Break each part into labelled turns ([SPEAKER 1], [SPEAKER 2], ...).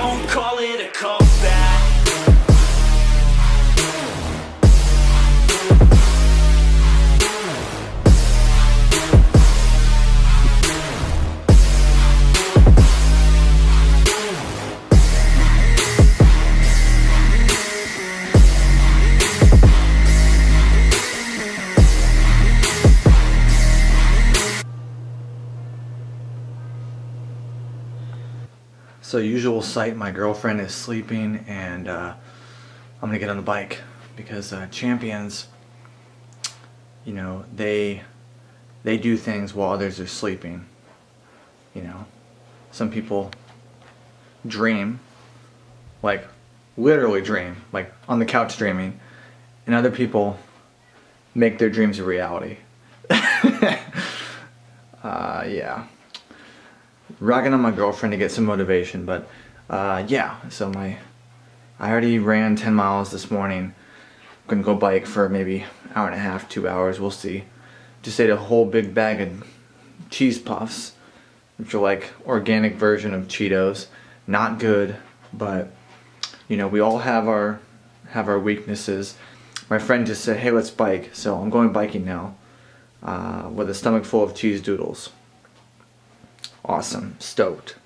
[SPEAKER 1] don't call it a comeback.
[SPEAKER 2] So usual sight, my girlfriend is sleeping, and I'm gonna get on the bike because champions, you know, they do things while others are sleeping. You know, some people dream, like literally dream, like on the couch dreaming, and other people make their dreams a reality. Yeah. Rocking on my girlfriend to get some motivation, but yeah, so I already ran 10 miles this morning. Gonna go bike for maybe an hour and a half, 2 hours, we'll see. Just ate a whole big bag of cheese puffs, which are like organic version of Cheetos. Not good, but you know, we all have our weaknesses. My friend just said, hey, let's bike, so I'm going biking now with a stomach full of cheese doodles. Awesome. Stoked.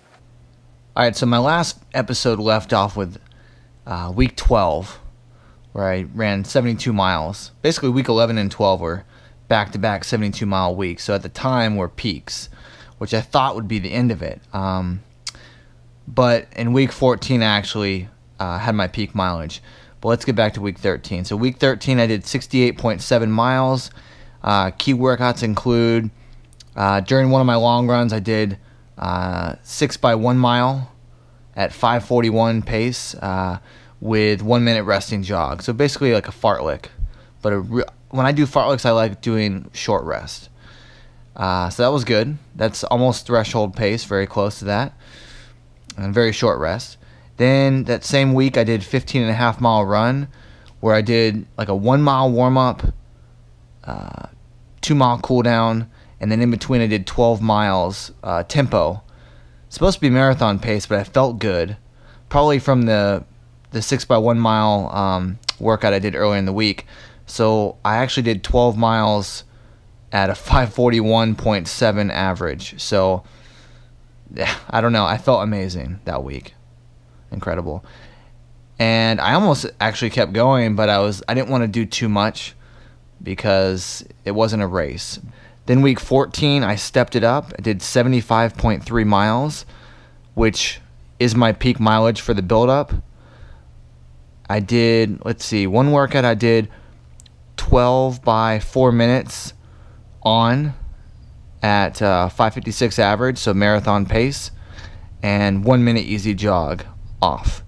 [SPEAKER 2] Alright, so my last episode left off with week 12, where I ran 72 miles. Basically, week 11 and 12 were back-to-back 72-mile weeks. So at the time were peaks, which I thought would be the end of it. But in week 14, I actually had my peak mileage. But let's get back to week 13. So week 13, I did 68.7 miles. Key workouts include, during one of my long runs, I did 6 by 1 mile at 5:41 pace with 1 minute resting jog. So basically like a fartlek. But when I do fartleks, I like doing short rest. So that was good. That's almost threshold pace, very close to that. And very short rest. Then that same week, I did 15.5 mile run, where I did like a 1 mile warm up, 2 mile cool down, and then in between I did 12 miles tempo. It's supposed to be marathon pace, but I felt good. Probably from the 6 by 1 mile workout I did earlier in the week. So I actually did 12 miles at a 5:41.7 average. So yeah, I don't know. I felt amazing that week. Incredible. And I almost actually kept going, but I didn't want to do too much because it wasn't a race. Then week 14, I stepped it up. I did 75.3 miles, which is my peak mileage for the build-up. I did, let's see, one workout I did 12 by 4 minutes on at 5:56 average, so marathon pace, and 1 minute easy jog off.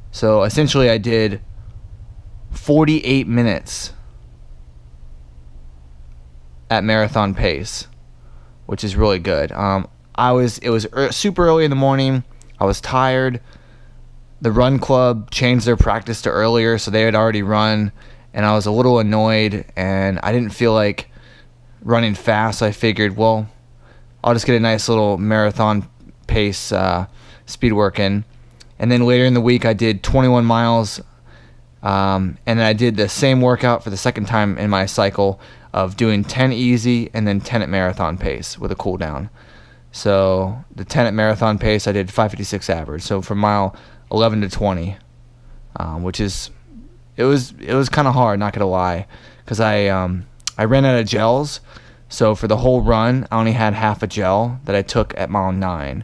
[SPEAKER 2] So essentially I did 48 minutes at marathon pace, which is really good. It was super early in the morning. I was tired. The run club changed their practice to earlier, so they had already run, and I was a little annoyed, and I didn't feel like running fast. So I figured, well, I'll just get a nice little marathon pace speed work in. And then later in the week, I did 21 miles, and then I did the same workout for the second time in my cycle of doing 10 easy and then 10 at marathon pace with a cool down. So the 10 at marathon pace, I did 5:56 average. So from mile 11 to 20, which is, it was kind of hard, not gonna lie, because I ran out of gels. So for the whole run, I only had half a gel that I took at mile 9.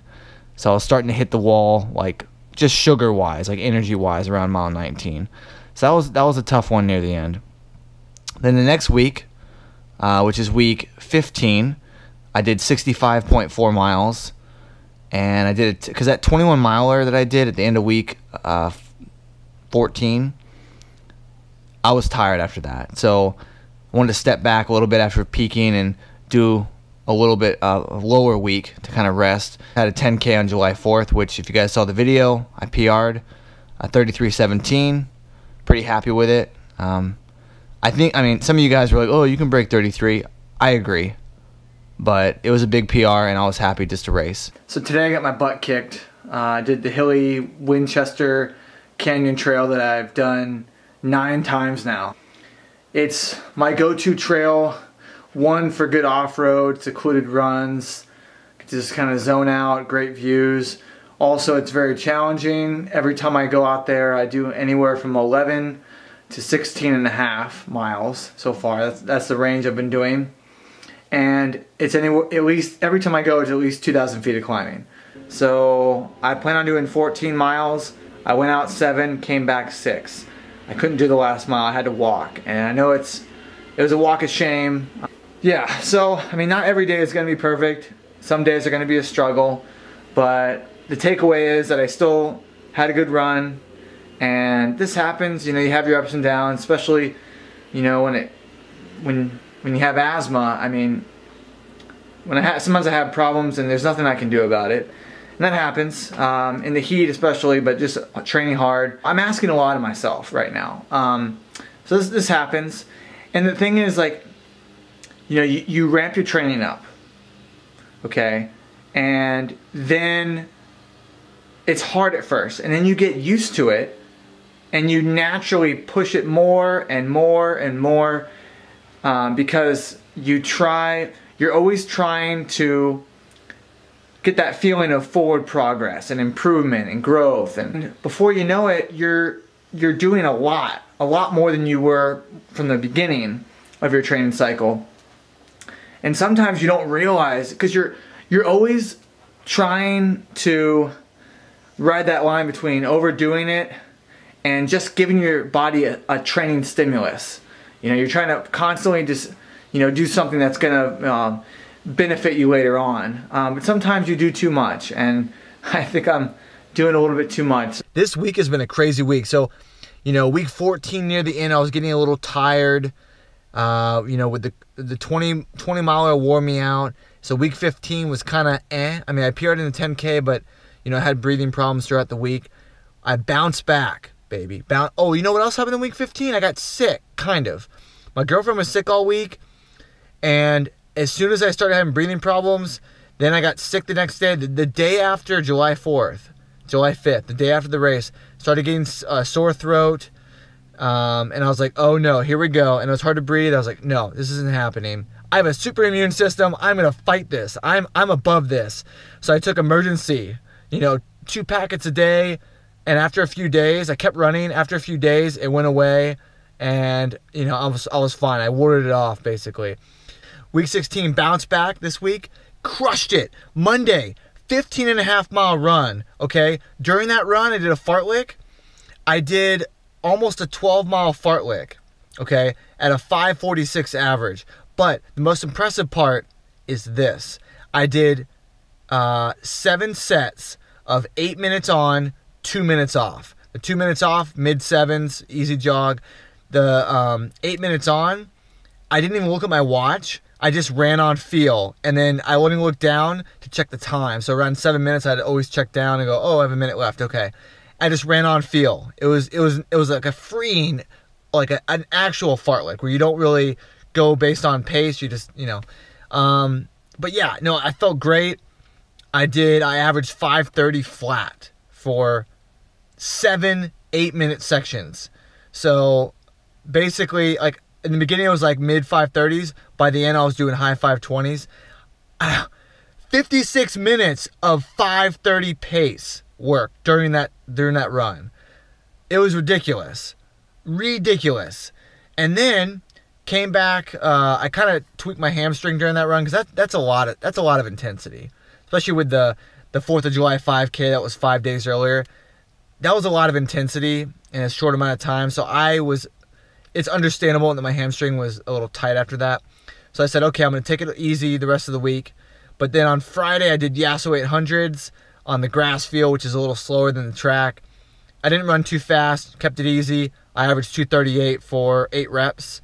[SPEAKER 2] So I was starting to hit the wall, like just sugar wise, like energy wise, around mile 19. So that was a tough one near the end. Then the next week, which is week 15, I did 65.4 miles, and I did it because that 21 miler that I did at the end of week 14, I was tired after that. So I wanted to step back a little bit after peaking and do a little bit of a lower week to kind of rest. I had a 10K on July 4th, which if you guys saw the video, I PR'd 33:17. Pretty happy with it. I mean, some of you guys were like, oh, you can break 33. I agree. But it was a big PR, and I was happy just to race. So today I got my butt kicked I did the hilly Winchester Canyon Trail that I've done 9 times now. It's my go-to trail, one for good off-road, secluded runs, just kind of zone out, great views. Also, it's very challenging. Every time I go out there, I do anywhere from 11 to 16.5 miles so far. That's the range I've been doing. And it's at least every time I go, it's at least 2,000 feet of climbing. So I plan on doing 14 miles. I went out 7, came back 6. I couldn't do the last mile. I had to walk, and I know it was a walk of shame. Yeah, so I mean, not every day is going to be perfect. Some days are going to be a struggle, but the takeaway is that I still had a good run. And this happens, you know, you have your ups and downs, especially, you know, when you have asthma. I mean, sometimes I have problems and there's nothing I can do about it. And that happens, in the heat especially, but just training hard. I'm asking a lot of myself right now. So this happens. And the thing is, like, you know, you ramp your training up, okay? And then it's hard at first, and then you get used to it, and you naturally push it more and more and more, because you're always trying to get that feeling of forward progress and improvement and growth, and before you know it, you're doing a lot more than you were from the beginning of your training cycle. And sometimes you don't realize, because you're always trying to ride that line between overdoing it and just giving your body a training stimulus. You know, you're trying to constantly just, you know, do something that's gonna benefit you later on. But sometimes you do too much, and I think I'm doing a little bit too much.
[SPEAKER 3] This week has been a crazy week. So, you know, week 14 near the end, I was getting a little tired. You know, with the 20 miler wore me out. So week 15 was kind of eh. I mean, I PR'd in the 10K, but, you know, I had breathing problems throughout the week. I bounced back, baby. Oh, you know what else happened in week 15? I got sick, kind of. My girlfriend was sick all week, and as soon as I started having breathing problems, then I got sick the next day. The day after July 5th, the day after the race, started getting a sore throat, and I was like, oh no, here we go. And it was hard to breathe. I was like, no, this isn't happening. I have a super immune system. I'm gonna fight this. I'm above this. So I took emergency, you know, 2 packets a day, and after a few days, I kept running. After a few days, it went away, and you know, I was fine. I warded it off basically. Week 16, bounce back this week, crushed it. Monday, 15.5 mile run. Okay, during that run, I did a fartlek. I did almost a 12 mile fartlek. Okay, at a 5:46 average. But the most impressive part is this. I did 7 sets of 8 minutes on, 2 minutes off. The 2 minutes off, mid-7s, easy jog. The 8 minutes on, I didn't even look at my watch. I just ran on feel. And then I wouldn't look down to check the time. So around 7 minutes, I'd always check down and go, oh, I have a minute left. Okay. I just ran on feel. It was like a freeing, like an actual fartlek where you don't really go based on pace, you just, you know. But yeah, no, I felt great. I averaged 5:30 flat for 7 8-minute sections. So basically, like in the beginning, it was like mid 5:30s. By the end, I was doing high 5:20s. 56 minutes of 5:30 pace work during that run. It was ridiculous. And then came back. I kind of tweaked my hamstring during that run because that's a lot of intensity, especially with the 4th of July 5K that was 5 days earlier. That was a lot of intensity in a short amount of time. So it's understandable that my hamstring was a little tight after that. So I said, okay, I'm going to take it easy the rest of the week. But then on Friday, I did Yasso 800s on the grass field, which is a little slower than the track. I didn't run too fast, kept it easy. I averaged 238 for 8 reps.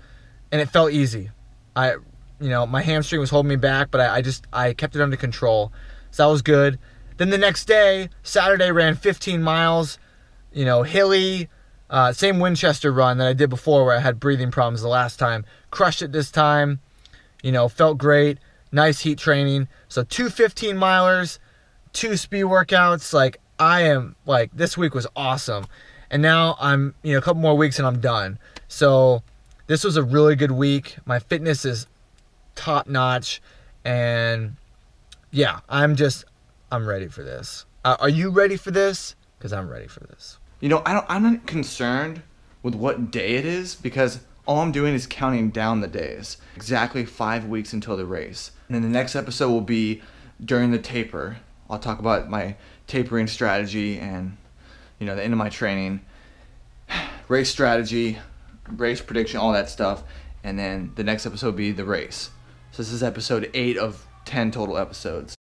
[SPEAKER 3] And it felt easy. You know, my hamstring was holding me back, but I kept it under control. So that was good. Then the next day, Saturday, ran 15 miles, you know, hilly, same Winchester run that I did before where I had breathing problems the last time. Crushed it this time, you know, felt great. Nice heat training. So 2 15-milers, 2 speed workouts. Like, I am like, this week was awesome. And now I'm, a couple more weeks and I'm done. So this was a really good week. My fitness is top notch. And yeah, I'm ready for this. Are you ready for this? Because I'm ready for this.
[SPEAKER 2] I'm not concerned with what day it is, because all I'm doing is counting down the days. Exactly 5 weeks until the race. And then the next episode will be during the taper. I'll talk about my tapering strategy and, the end of my training, race strategy, race prediction, all that stuff. And then the next episode will be the race. So this is episode 8 of 10 total episodes.